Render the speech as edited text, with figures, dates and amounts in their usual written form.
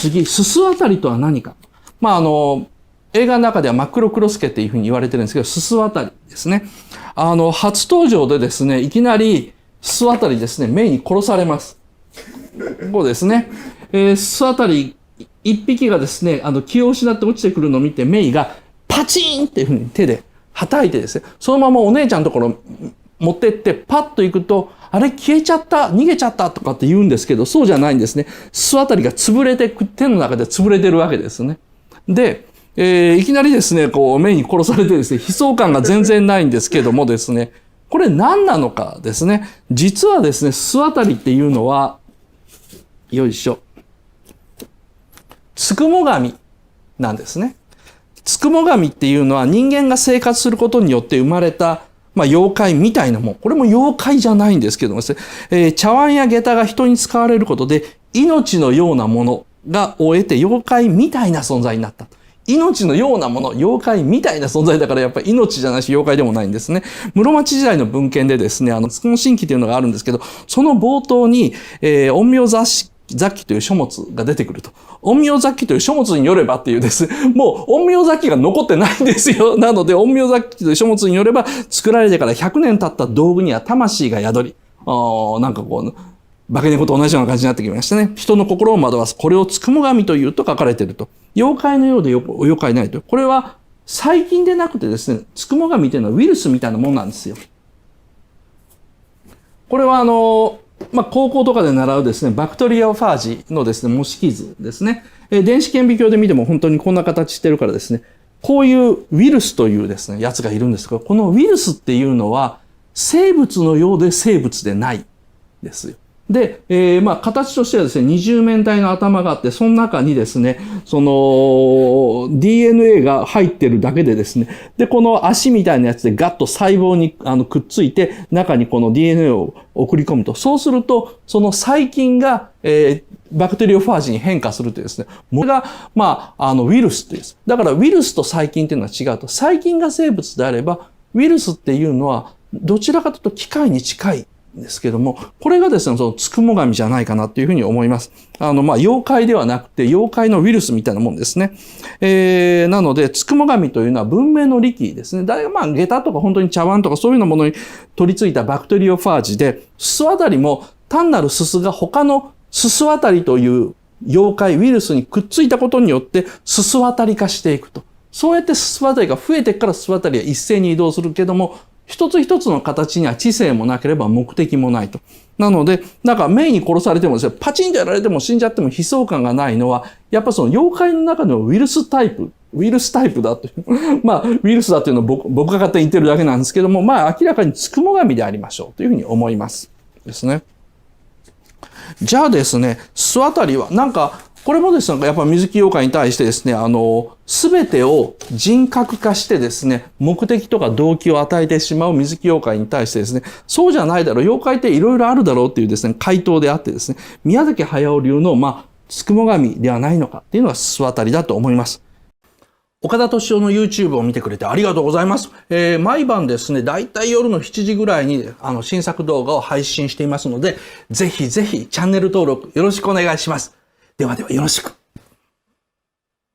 次、すす渡りとは何か。映画の中では真っ黒クロスケっていうふうに言われてるんですけど、すす渡りですね。初登場でですね、いきなり、すす渡りですね、メイに殺されます。こうですね。すす渡り、一匹がですね、気を失って落ちてくるのを見て、メイがパチーンっていうふうに手で叩いてですね、そのままお姉ちゃんのところ持ってって、パッと行くと、あれ消えちゃった、逃げちゃったとかって言うんですけど、そうじゃないんですね。すす渡りが潰れて、手の中で潰れてるわけですね。で、いきなりですね、こう、メイに殺されてですね、悲壮感が全然ないんですけどもですね、これ何なのかですね。実はですね、すす渡りっていうのは、よいしょ。つくも神なんですね。つくも神っていうのは人間が生活することによって生まれた、妖怪みたいなもん。これも妖怪じゃないんですけどもですね、茶碗や下駄が人に使われることで、命のようなものがを得て妖怪みたいな存在になった。命のようなもの、妖怪みたいな存在だからやっぱり命じゃないし妖怪でもないんですね。室町時代の文献でですね、つくも神器というのがあるんですけど、その冒頭に、陰陽雑記という書物が出てくると。陰陽雑記という書物によればっていうです。もう陰陽雑記が残ってないんですよ。なので陰陽雑記という書物によれば、作られてから100年経った道具には魂が宿り、なんかこう、化け猫と同じような感じになってきましたね。人の心を惑わす。これをつくも神というと書かれていると。妖怪のようで妖怪ないと。これは細菌でなくてですね、つくも神というのはウイルスみたいなもんなんですよ。これは高校とかで習うですね、バクテリアファージのですね、模式図ですね。電子顕微鏡で見ても本当にこんな形してるからですね、こういうウイルスというですね、やつがいるんですが、このウイルスっていうのは生物のようで生物でないですよ。で、形としてはですね、二重面体の頭があって、その中にですね、DNA が入ってるだけでですね、で、この足みたいなやつでガッと細胞にくっついて、中にこの DNA を送り込むと。そうすると、その細菌が、バクテリオファージに変化するというですね、これが、ウイルスというです。だから、ウイルスと細菌っていうのは違うと。細菌が生物であれば、ウイルスっていうのは、どちらかというと機械に近い。ですけども、これがですね、そのつくも神じゃないかなというふうに思います。妖怪ではなくて、妖怪のウイルスみたいなもんですね。なので、つくも神というのは文明の利器ですね。下駄とか本当に茶碗とかそういうようなものに取り付いたバクテリオファージで、すす渡りも単なるすすが他のすす渡りという妖怪、ウイルスにくっついたことによって、すす渡り化していくと。そうやってすす渡りが増えてからすす渡りは一斉に移動するけども、一つ一つの形には知性もなければ目的もないと。なので、メイに殺されてもですね、パチンとやられても死んじゃっても悲壮感がないのは、やっぱその妖怪の中のウイルスタイプだという。ウイルスだというのを僕が勝手に言ってるだけなんですけども、明らかにつくも神でありましょうというふうに思います。ですね。じゃあですね、す渡りは、これもですね、やっぱ水木妖怪に対してですね、すべてを人格化してですね、目的とか動機を与えてしまう水木妖怪に対してですね、そうじゃないだろう、妖怪っていろいろあるだろうっていうですね、回答であってですね、宮崎駿流の、つくも神ではないのかっていうのがす渡りだと思います。岡田敏夫の YouTube を見てくれてありがとうございます。毎晩ですね、だいたい夜の7時ぐらいに新作動画を配信していますので、ぜひぜひチャンネル登録よろしくお願いします。ではではよろしく。